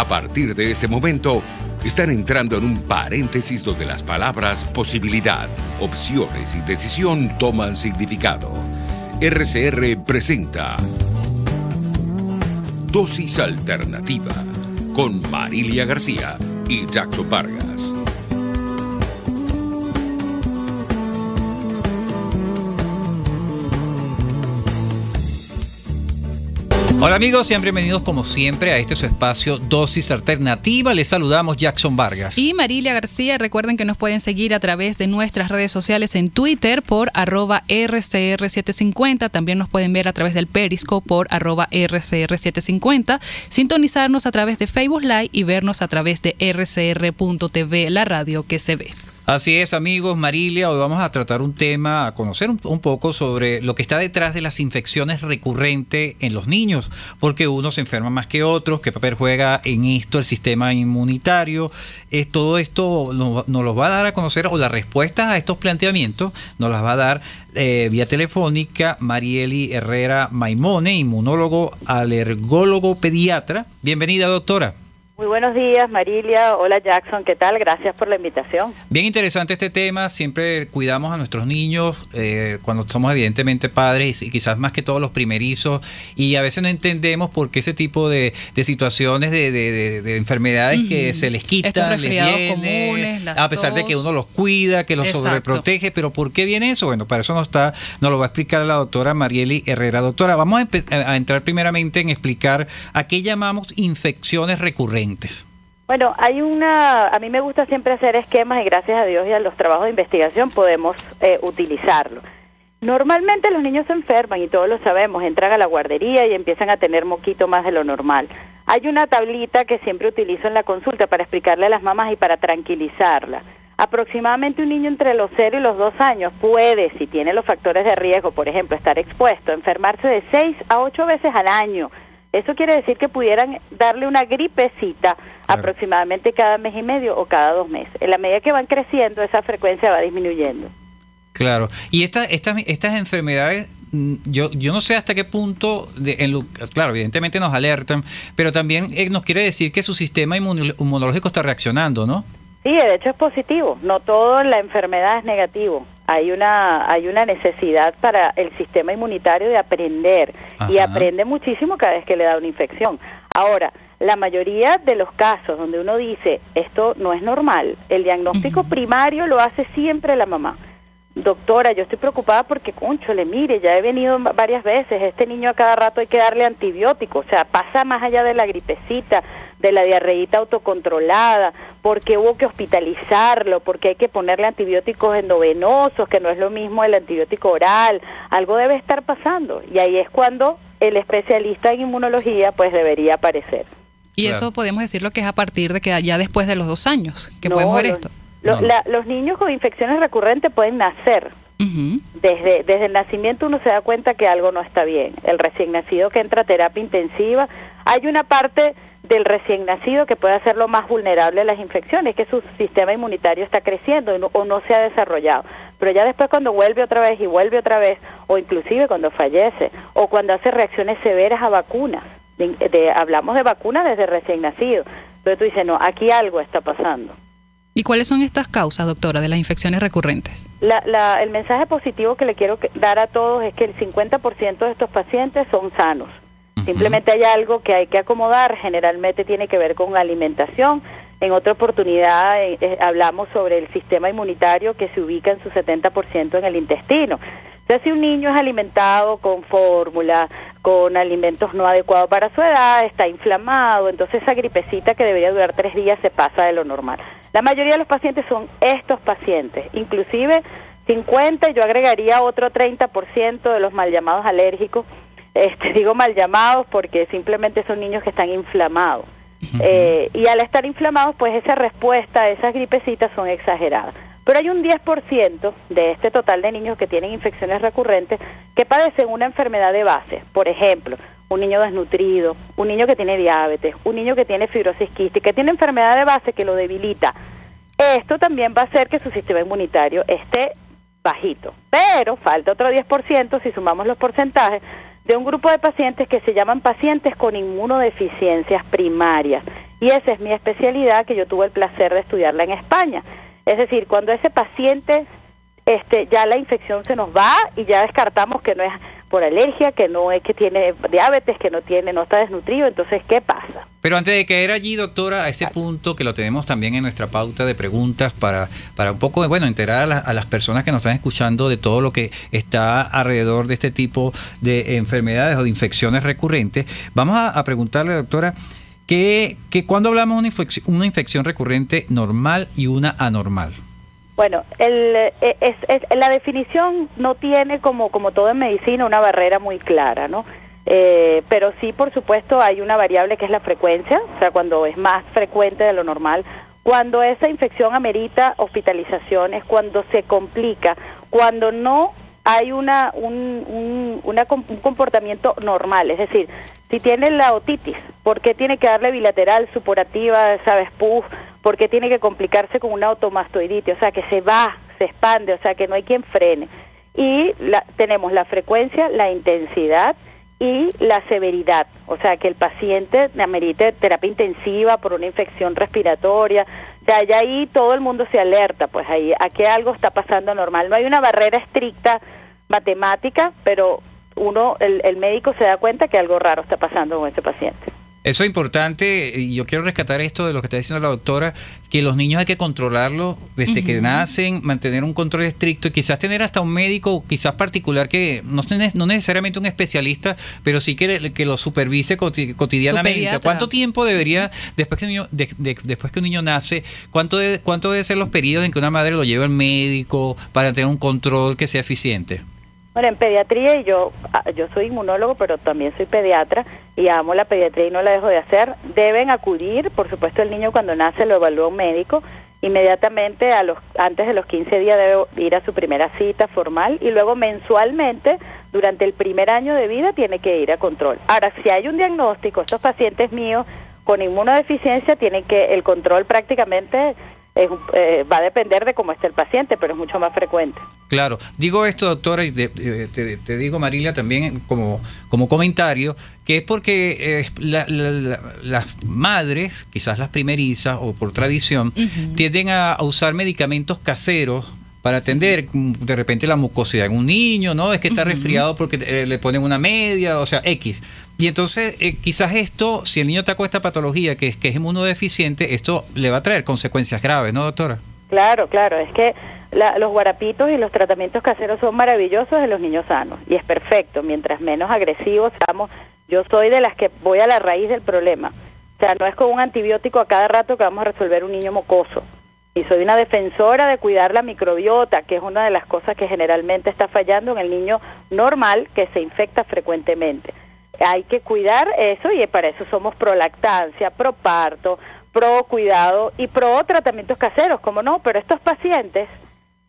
A partir de este momento, están entrando en un paréntesis donde las palabras posibilidad, opciones y decisión toman significado. RCR presenta Dosis Alternativa con Marilia García y Jackson Vargas. Hola amigos, sean bienvenidos como siempre a este su espacio Dosis Alternativa. Les saludamos Jackson Vargas y Marilia García. Recuerden que nos pueden seguir a través de nuestras redes sociales en Twitter por @RCR750. También nos pueden ver a través del Periscope por @RCR750. Sintonizarnos a través de Facebook Live y vernos a través de RCR.tv, la radio que se ve. Así es, amigos. Marilia, hoy vamos a tratar un tema, a conocer un poco sobre lo que está detrás de las infecciones recurrentes en los niños, porque unos se enferman más que otros, qué papel juega en esto el sistema inmunitario. Todo esto nos lo va a dar a conocer, o las respuestas a estos planteamientos nos las va a dar vía telefónica Marieli Herrera Maimone, inmunólogo, alergólogo, pediatra. Bienvenida, doctora. Muy buenos días, Marilia. Hola, Jackson. ¿Qué tal? Gracias por la invitación. Bien interesante este tema. Siempre cuidamos a nuestros niños cuando somos evidentemente padres y quizás más que todos los primerizos, y a veces no entendemos por qué ese tipo de situaciones de enfermedades que se les quitan, estos resfriados les viene, comunes, a pesar de que uno los cuida, que los sobreprotege. Pero ¿por qué viene eso? Bueno, para eso nos lo va a explicar la doctora Marieli Herrera. Doctora, vamos a entrar primeramente en explicar a qué llamamos infecciones recurrentes. Bueno, a mí me gusta siempre hacer esquemas y gracias a Dios y a los trabajos de investigación podemos utilizarlo. Normalmente los niños se enferman y todos lo sabemos, entran a la guardería y empiezan a tener moquito más de lo normal. Hay una tablita que siempre utilizo en la consulta para explicarle a las mamás y para tranquilizarla. Aproximadamente un niño entre los 0 y los 2 años puede, si tiene los factores de riesgo, por ejemplo, estar expuesto, enfermarse de 6 a 8 veces al año. Eso quiere decir que pudieran darle una gripecita aproximadamente cada mes y medio o cada 2 meses. En la medida que van creciendo, esa frecuencia va disminuyendo. Claro. Y estas enfermedades, yo no sé hasta qué punto, claro, evidentemente nos alertan, pero también nos quiere decir que su sistema inmunológico está reaccionando, ¿no? Sí, de hecho es positivo. No toda la enfermedad es negativo. Hay una necesidad para el sistema inmunitario de aprender. Ajá. Y aprende muchísimo cada vez que le da una infección. Ahora, la mayoría de los casos donde uno dice esto no es normal, el diagnóstico primario lo hace siempre la mamá. Doctora, yo estoy preocupada porque, cónchale, mire, ya he venido varias veces, este niño a cada rato hay que darle antibióticos, o sea, pasa más allá de la gripecita, de la diarreíta autocontrolada, porque hubo que hospitalizarlo, porque hay que ponerle antibióticos endovenosos, que no es lo mismo el antibiótico oral, algo debe estar pasando, y ahí es cuando el especialista en inmunología pues debería aparecer. Y claro, eso podemos decir lo que es a partir de que ya después de los 2 años, que podemos ver esto. Los niños con infecciones recurrentes pueden nacer. Desde el nacimiento uno se da cuenta que algo no está bien. El recién nacido que entra a terapia intensiva, hay una parte del recién nacido que puede hacerlo más vulnerable a las infecciones, que su sistema inmunitario está creciendo o no se ha desarrollado. Pero ya después cuando vuelve otra vez, o inclusive cuando fallece, o cuando hace reacciones severas a vacunas, hablamos de vacunas desde recién nacido, pero tú dices, no, aquí algo está pasando. ¿Y cuáles son estas causas, doctora, de las infecciones recurrentes? El mensaje positivo que le quiero dar a todos es que el 50% de estos pacientes son sanos. Simplemente hay algo que hay que acomodar, generalmente tiene que ver con alimentación. En otra oportunidad hablamos sobre el sistema inmunitario que se ubica en su 70% en el intestino. Entonces, si un niño es alimentado con fórmula, con alimentos no adecuados para su edad, está inflamado, entonces esa gripecita que debería durar 3 días se pasa de lo normal. La mayoría de los pacientes son estos pacientes, inclusive 50, yo agregaría otro 30% de los mal llamados alérgicos. Digo mal llamados porque simplemente son niños que están inflamados. Y al estar inflamados, pues esa respuesta a esas gripecitas son exageradas. Pero hay un 10% de este total de niños que tienen infecciones recurrentes que padecen una enfermedad de base. Por ejemplo, un niño desnutrido, un niño que tiene diabetes, un niño que tiene fibrosis quística, que tiene enfermedad de base que lo debilita. Esto también va a hacer que su sistema inmunitario esté bajito. Pero falta otro 10%, si sumamos los porcentajes, de un grupo de pacientes que se llaman pacientes con inmunodeficiencias primarias. Y esa es mi especialidad, que yo tuve el placer de estudiarla en España. Es decir, cuando ese paciente ya la infección se nos va y ya descartamos que no es por alergia, que no es que tiene diabetes, que no está desnutrido, entonces ¿qué pasa? Pero antes de caer allí, doctora, a ese punto que lo tenemos también en nuestra pauta de preguntas para un poco, bueno, enterar a las personas que nos están escuchando de todo lo que está alrededor de este tipo de enfermedades o de infecciones recurrentes, vamos a preguntarle, doctora, que cuando hablamos de una infección recurrente normal y una anormal. Bueno, la definición no tiene, como todo en medicina, una barrera muy clara, ¿no? Pero sí, por supuesto, hay una variable que es la frecuencia, o sea, cuando es más frecuente de lo normal, cuando esa infección amerita hospitalizaciones, cuando se complica, cuando no hay un comportamiento normal, es decir, si tiene la otitis, ¿por qué tiene que darle bilateral, supurativa, sabes, pus? ¿Por qué tiene que complicarse con una automastoiditis? O sea, que se expande, o sea, que no hay quien frene. Y tenemos la frecuencia, la intensidad y la severidad, o sea, que el paciente amerite terapia intensiva por una infección respiratoria. O sea, ya ahí todo el mundo se alerta, pues ahí a que algo está pasando normal. No hay una barrera estricta matemática, pero el médico se da cuenta que algo raro está pasando con ese paciente. Eso es importante, y yo quiero rescatar esto de lo que está diciendo la doctora, que los niños hay que controlarlos desde que nacen, mantener un control estricto y quizás tener hasta un médico, quizás particular, que no necesariamente un especialista, pero sí que lo supervise cotidianamente. ¿Cuánto tiempo debería, después que un niño nace, cuánto debe ser los periodos en que una madre lo lleve al médico para tener un control que sea eficiente? Bueno, en pediatría, y yo soy inmunólogo, pero también soy pediatra, y amo la pediatría y no la dejo de hacer, deben acudir, por supuesto el niño cuando nace lo evalúa un médico, inmediatamente antes de los 15 días debe ir a su primera cita formal, y luego mensualmente, durante el primer año de vida, tiene que ir a control. Ahora, si hay un diagnóstico, estos pacientes míos con inmunodeficiencia tienen que, el control prácticamente va a depender de cómo esté el paciente, pero es mucho más frecuente. Claro, digo esto, doctora, y te digo, Marilia, también como comentario, que es porque las madres, quizás las primerizas o por tradición, tienden a usar medicamentos caseros para atender de repente la mucosidad en un niño, ¿no? Es que está resfriado porque le ponen una media, o sea, X. Y entonces, quizás esto, si el niño está con esta patología que es inmunodeficiente, esto le va a traer consecuencias graves, ¿no, doctora? Claro, es que los guarapitos y los tratamientos caseros son maravillosos en los niños sanos, y es perfecto, mientras menos agresivos seamos. Yo soy de las que voy a la raíz del problema. O sea, no es con un antibiótico a cada rato que vamos a resolver un niño mocoso. Y soy una defensora de cuidar la microbiota, que es una de las cosas que generalmente está fallando en el niño normal, que se infecta frecuentemente. Hay que cuidar eso, y para eso somos pro lactancia, pro parto, pro cuidado y pro tratamientos caseros, ¿cómo no? Pero estos pacientes,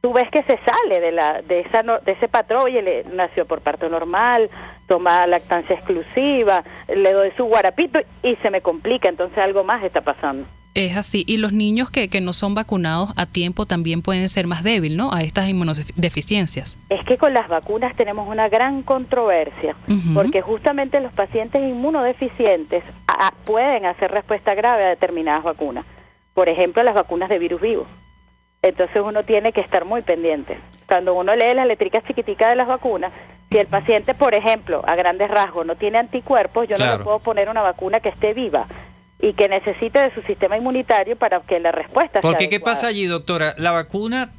tú ves que se sale de ese patrón, oye, le nació por parto normal, toma lactancia exclusiva, le doy su guarapito y se me complica, entonces algo más está pasando. Es así, y los niños que no son vacunados a tiempo también pueden ser más débiles, ¿no?, a estas inmunodeficiencias. Es que con las vacunas tenemos una gran controversia, porque justamente los pacientes inmunodeficientes pueden hacer respuesta grave a determinadas vacunas. Por ejemplo, las vacunas de virus vivo. Entonces uno tiene que estar muy pendiente. Cuando uno lee las letricas chiquiticas de las vacunas, si el paciente, por ejemplo, a grandes rasgos no tiene anticuerpos, yo no le puedo poner una vacuna que esté viva y que necesite de su sistema inmunitario para que la respuesta sea adecuada. ¿Qué pasa allí, doctora? La vacuna,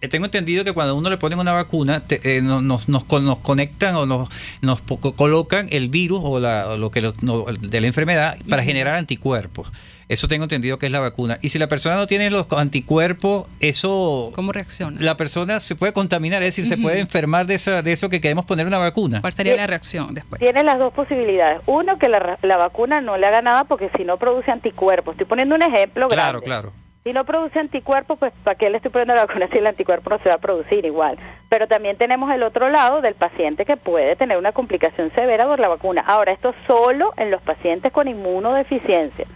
tengo entendido que cuando uno le ponen una vacuna, nos conectan o nos colocan el virus o de la enfermedad para generar anticuerpos. Eso tengo entendido que es la vacuna. Y si la persona no tiene los anticuerpos, eso... ¿Cómo reacciona? La persona se puede contaminar, es decir, se puede enfermar de eso que queremos poner una vacuna. ¿Cuál sería la reacción después? Tiene las dos posibilidades. Uno, que la vacuna no le haga nada porque si no produce anticuerpos. Estoy poniendo un ejemplo grande. Claro. Si no produce anticuerpos, pues ¿para qué le estoy poniendo la vacuna si el anticuerpo no se va a producir igual? Pero también tenemos el otro lado del paciente que puede tener una complicación severa por la vacuna. Ahora, esto solo en los pacientes con inmunodeficiencia.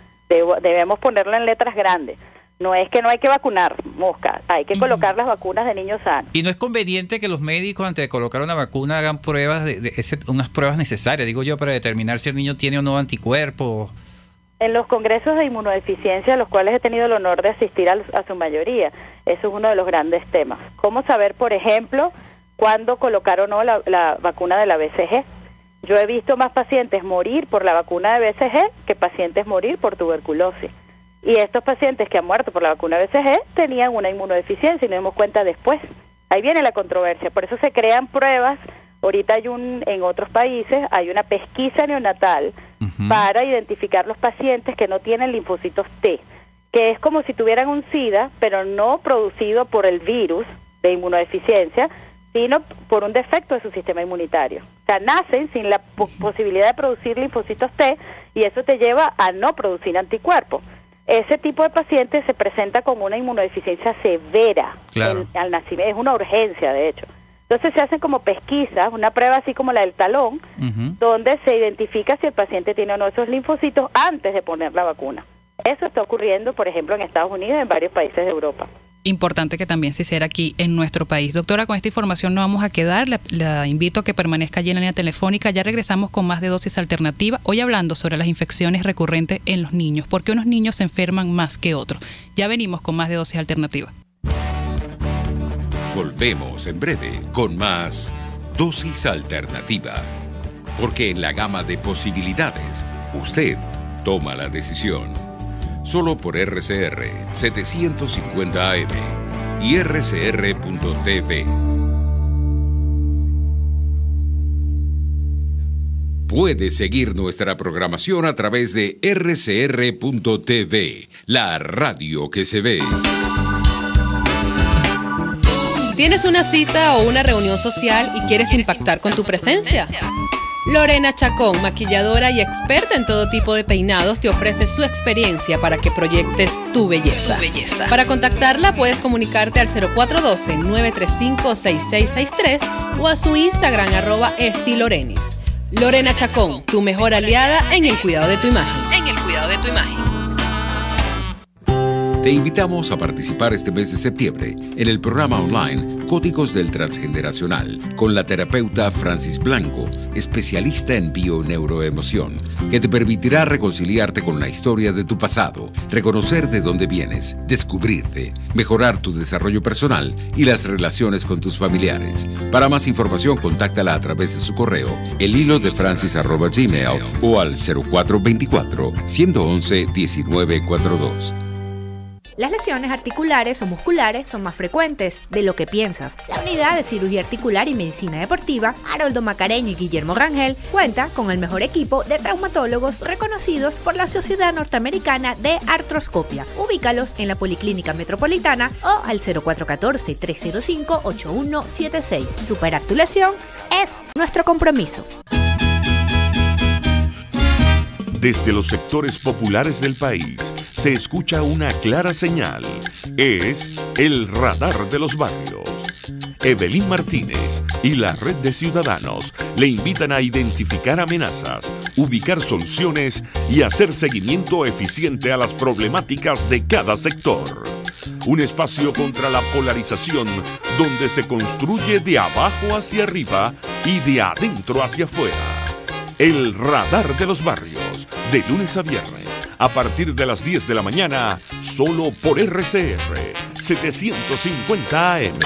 Debemos ponerlo en letras grandes. No es que no hay que vacunar, mosca, hay que colocar las vacunas de niños sanos. Y no es conveniente que los médicos antes de colocar una vacuna hagan pruebas, unas pruebas necesarias, digo yo, para determinar si el niño tiene o no anticuerpos. En los congresos de inmunodeficiencia, a los cuales he tenido el honor de asistir a su mayoría, eso es uno de los grandes temas. ¿Cómo saber, por ejemplo, cuándo colocar o no la vacuna de la BCG? Yo he visto más pacientes morir por la vacuna de BCG que pacientes morir por tuberculosis. Y estos pacientes que han muerto por la vacuna BCG tenían una inmunodeficiencia y nos dimos cuenta después. Ahí viene la controversia. Por eso se crean pruebas. Ahorita en otros países hay una pesquisa neonatal para identificar los pacientes que no tienen linfocitos T, que es como si tuvieran un SIDA, pero no producido por el virus de inmunodeficiencia, sino por un defecto de su sistema inmunitario. O sea, nacen sin la posibilidad de producir linfocitos T y eso te lleva a no producir anticuerpos. Ese tipo de pacientes se presenta con una inmunodeficiencia severa al nacimiento, es una urgencia de hecho. Entonces se hacen como pesquisas, una prueba así como la del talón, donde se identifica si el paciente tiene o no esos linfocitos antes de poner la vacuna. Eso está ocurriendo, por ejemplo, en Estados Unidos y en varios países de Europa. Importante que también se hiciera aquí en nuestro país. Doctora, con esta información no vamos a quedar. La invito a que permanezca allí en la línea telefónica. Ya regresamos con más de Dosis Alternativa. Hoy hablando sobre las infecciones recurrentes en los niños. ¿Por qué unos niños se enferman más que otros? Ya venimos con más de Dosis Alternativa. Volvemos en breve con más Dosis Alternativa. Porque en la gama de posibilidades, usted toma la decisión. Solo por RCR 750 AM y rcr.tv. Puede seguir nuestra programación a través de rcr.tv, la radio que se ve. ¿Tienes una cita o una reunión social y quieres impactar con tu presencia? Lorena Chacón, maquilladora y experta en todo tipo de peinados, te ofrece su experiencia para que proyectes tu belleza. Para contactarla puedes comunicarte al 0412-935-6663 o a su Instagram @estilorenis. Lorena Chacón, tu mejor aliada en el cuidado de tu imagen. Te invitamos a participar este mes de septiembre en el programa online Códigos del Transgeneracional con la terapeuta Francis Blanco, especialista en bioneuroemoción, que te permitirá reconciliarte con la historia de tu pasado, reconocer de dónde vienes, descubrirte, mejorar tu desarrollo personal y las relaciones con tus familiares. Para más información, contáctala a través de su correo, elhilodefrancis@gmail o al 0424-111-1942. Las lesiones articulares o musculares son más frecuentes de lo que piensas. La Unidad de Cirugía Articular y Medicina Deportiva Haroldo Macareño y Guillermo Rangel cuenta con el mejor equipo de traumatólogos reconocidos por la Sociedad Norteamericana de Artroscopia. Ubícalos en la Policlínica Metropolitana o al 0414-305-8176. Superar tu lesión es nuestro compromiso. Desde los sectores populares del país se escucha una clara señal. Es el radar de los barrios. Evelyn Martínez y la Red de Ciudadanos le invitan a identificar amenazas, ubicar soluciones y hacer seguimiento eficiente a las problemáticas de cada sector. Un espacio contra la polarización donde se construye de abajo hacia arriba y de adentro hacia afuera. El radar de los barrios, de lunes a viernes, a partir de las 10 de la mañana, solo por RCR 750 AM.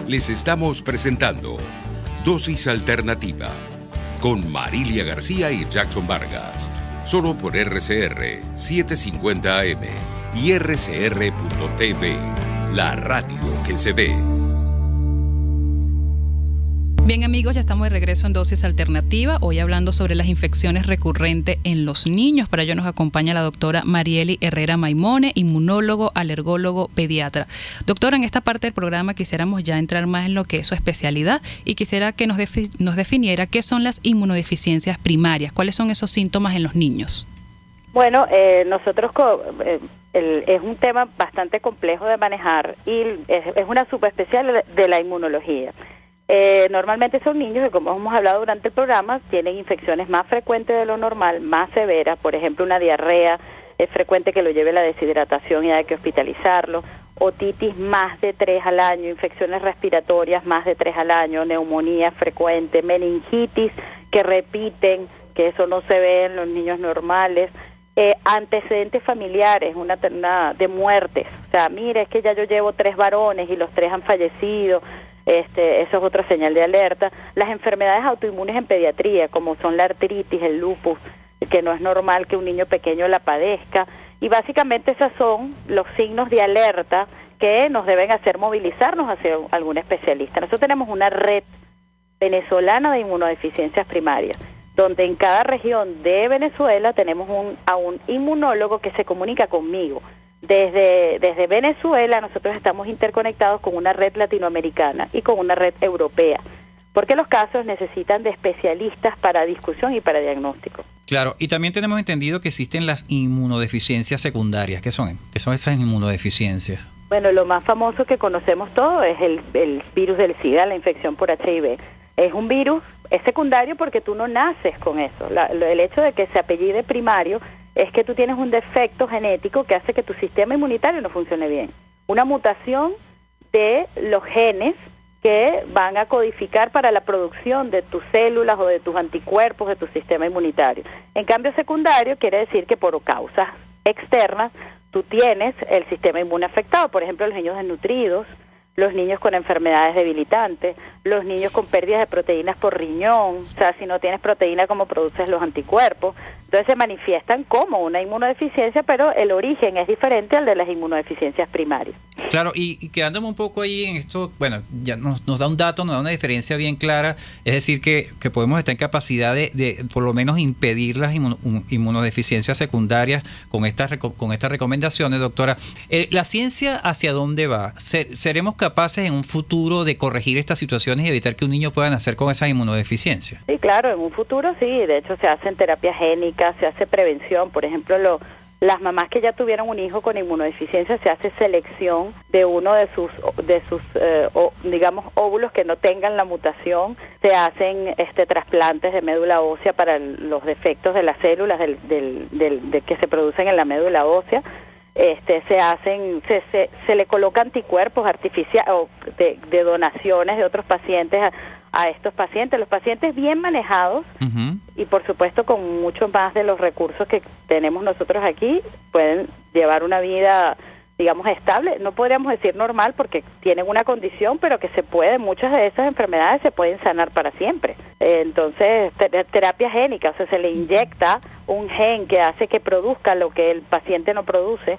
Les estamos presentando Dosis Alternativa con Marilia García y Jackson Vargas, solo por RCR 750 AM y rcr.tv, la radio que se ve. Bien amigos, ya estamos de regreso en Dosis Alternativa, hoy hablando sobre las infecciones recurrentes en los niños. Para ello nos acompaña la doctora Marieli Herrera Maimone, inmunólogo, alergólogo, pediatra. Doctora, en esta parte del programa quisiéramos ya entrar más en lo que es su especialidad y quisiera que nos definiera qué son las inmunodeficiencias primarias, cuáles son esos síntomas en los niños. Bueno, nosotros es un tema bastante complejo de manejar y es una subespecial de la inmunología. Normalmente son niños que, como hemos hablado durante el programa, tienen infecciones más frecuentes de lo normal, más severas. Por ejemplo, una diarrea, es frecuente que lo lleve a la deshidratación y hay que hospitalizarlo. Otitis más de 3 al año, infecciones respiratorias más de 3 al año, neumonía frecuente, meningitis que repiten, que eso no se ve en los niños normales, antecedentes familiares, una de muertes, o sea, mire, es que ya yo llevo 3 varones y los 3 han fallecido, eso es otra señal de alerta. Las enfermedades autoinmunes en pediatría, como son la artritis, el lupus, que no es normal que un niño pequeño la padezca, y básicamente esos son los signos de alerta que nos deben hacer movilizarnos hacia algún especialista. Nosotros tenemos una red venezolana de inmunodeficiencias primarias, donde en cada región de Venezuela tenemos a un inmunólogo que se comunica conmigo. Desde Venezuela nosotros estamos interconectados con una red latinoamericana y con una red europea, porque los casos necesitan de especialistas para discusión y para diagnóstico. Claro, y también tenemos entendido que existen las inmunodeficiencias secundarias. ¿Qué son? ¿Qué son esas inmunodeficiencias? Bueno, lo más famoso que conocemos todos es el virus del SIDA, la infección por HIV. Es un virus, es secundario porque tú no naces con eso. El hecho de que se apellide primario es que tú tienes un defecto genético que hace que tu sistema inmunitario no funcione bien. Una mutación de los genes que van a codificar para la producción de tus células o de tus anticuerpos de tu sistema inmunitario. En cambio, secundario quiere decir que por causas externas tú tienes el sistema inmune afectado, por ejemplo, los niños desnutridos, los niños con enfermedades debilitantes, los niños con pérdidas de proteínas por riñón, o sea, si no tienes proteína, ¿cómo produces los anticuerpos? Entonces se manifiestan como una inmunodeficiencia, pero el origen es diferente al de las inmunodeficiencias primarias. Claro, y quedándome un poco ahí en esto, bueno, ya nos da un dato, nos da una diferencia bien clara, es decir, que podemos estar en capacidad de por lo menos impedir las inmunodeficiencias secundarias con estas recomendaciones, doctora. ¿La ciencia hacia dónde va? ¿Seremos capaces en un futuro de corregir estas situaciones y evitar que un niño pueda nacer con esa inmunodeficiencia? Sí, claro, en un futuro sí, de hecho se hacen terapias génicas, se hace prevención, por ejemplo, las mamás que ya tuvieron un hijo con inmunodeficiencia, se hace selección de uno de sus digamos, óvulos que no tengan la mutación, se hacen trasplantes de médula ósea para los defectos de las células de que se producen en la médula ósea. Se le coloca anticuerpos artificiales o de donaciones de otros pacientes a estos pacientes. Los pacientes bien manejados y por supuesto con mucho más de los recursos que tenemos nosotros aquí pueden llevar una vida, digamos, estable. No podríamos decir normal porque tienen una condición, pero que muchas de esas enfermedades se pueden sanar para siempre. Entonces, terapia génica, o sea, se le inyecta un gen que hace que produzca lo que el paciente no produce,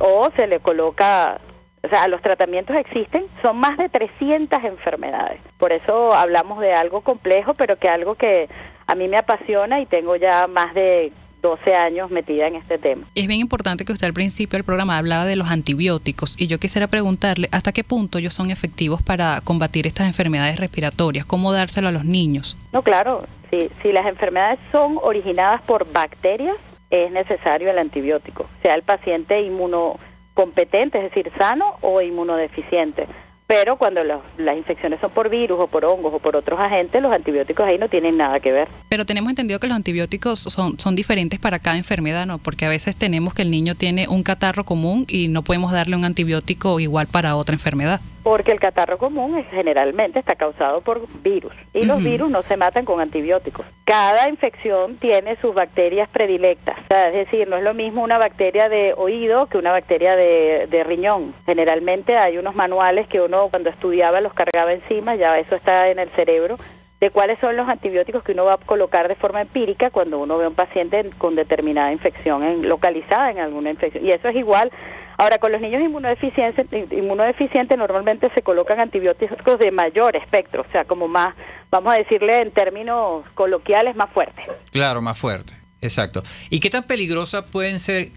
o se le coloca, o sea, los tratamientos existen, son más de 300 enfermedades. Por eso hablamos de algo complejo, pero que algo que a mí me apasiona y tengo ya más de 12 años metida en este tema. Es bien importante que usted al principio del programa hablaba de los antibióticos y yo quisiera preguntarle hasta qué punto ellos son efectivos para combatir estas enfermedades respiratorias, cómo dárselo a los niños. No, claro, si las enfermedades son originadas por bacterias, es necesario el antibiótico, sea el paciente inmunocompetente, es decir, sano o inmunodeficiente. Pero cuando las infecciones son por virus o por hongos o por otros agentes, los antibióticos ahí no tienen nada que ver. Pero tenemos entendido que los antibióticos son diferentes para cada enfermedad, ¿no? Porque a veces tenemos que el niño tiene un catarro común y no podemos darle un antibiótico igual para otra enfermedad. Porque el catarro común generalmente está causado por virus y los virus no se matan con antibióticos. Cada infección tiene sus bacterias predilectas, o sea, es decir, no es lo mismo una bacteria de oído que una bacteria de riñón. Generalmente hay unos manuales que uno cuando estudiaba los cargaba encima, ya eso está en el cerebro, de cuáles son los antibióticos que uno va a colocar de forma empírica cuando uno ve a un paciente con determinada infección localizada en alguna infección. Y eso es igual. Ahora, con los niños inmunodeficientes normalmente se colocan antibióticos de mayor espectro, o sea, como más, vamos a decirle en términos coloquiales, más fuertes. Claro, más fuerte. Exacto. ¿Y qué tan peligrosa pueden ser,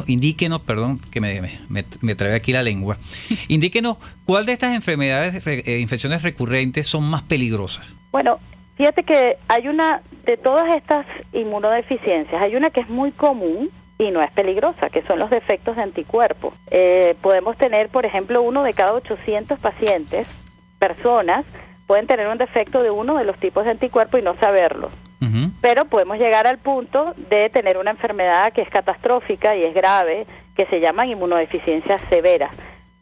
indíquenos, perdón, que me trae aquí la lengua, indíquenos cuál de estas enfermedades, infecciones recurrentes son más peligrosas? Bueno, fíjate que de todas estas inmunodeficiencias, hay una que es muy común y no es peligrosa, que son los defectos de anticuerpos. Podemos tener, por ejemplo, 1 de cada 800 personas, pueden tener un defecto de uno de los tipos de anticuerpos y no saberlo. Pero podemos llegar al punto de tener una enfermedad que es catastrófica y es grave, que se llaman inmunodeficiencias severas.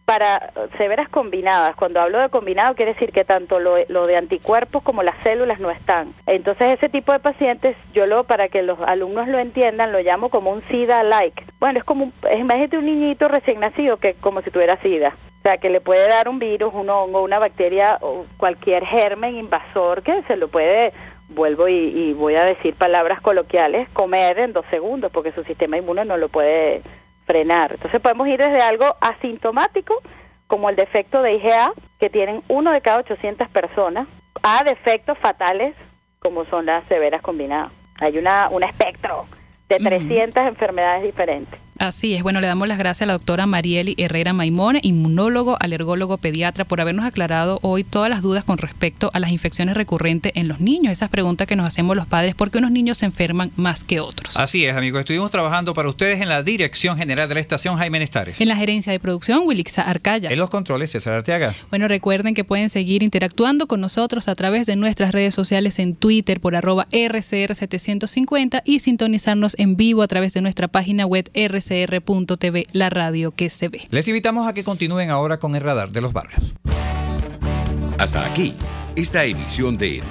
para severas combinadas. Cuando hablo de combinado quiere decir que tanto lo de anticuerpos como las células no están. Entonces ese tipo de pacientes, para que los alumnos lo entiendan, lo llamo como un SIDA-like. Bueno, imagínate un niñito recién nacido que como si tuviera SIDA. O sea, que le puede dar un virus, un hongo, una bacteria o cualquier germen invasor que se lo puede, vuelvo y voy a decir palabras coloquiales, comer en 2 segundos porque su sistema inmune no lo puede frenar. Entonces podemos ir desde algo asintomático, como el defecto de IgA, que tienen 1 de cada 800 personas, a defectos fatales, como son las severas combinadas. Hay un espectro de 300 enfermedades diferentes. Así es. Bueno, le damos las gracias a la doctora Marieli Herrera Maimone, inmunólogo, alergólogo, pediatra, por habernos aclarado hoy todas las dudas con respecto a las infecciones recurrentes en los niños. Esas preguntas que nos hacemos los padres, ¿por qué unos niños se enferman más que otros? Así es, amigos. Estuvimos trabajando para ustedes en la dirección general de la estación, Jaime Nestares. En la gerencia de producción, Wilixa Arcaya. En los controles, César Arteaga. Bueno, recuerden que pueden seguir interactuando con nosotros a través de nuestras redes sociales en Twitter por @RCR750 y sintonizarnos en vivo a través de nuestra página web rcr.tv, la radio que se ve. Les invitamos a que continúen ahora con el radar de los barrios. Hasta aquí, esta emisión de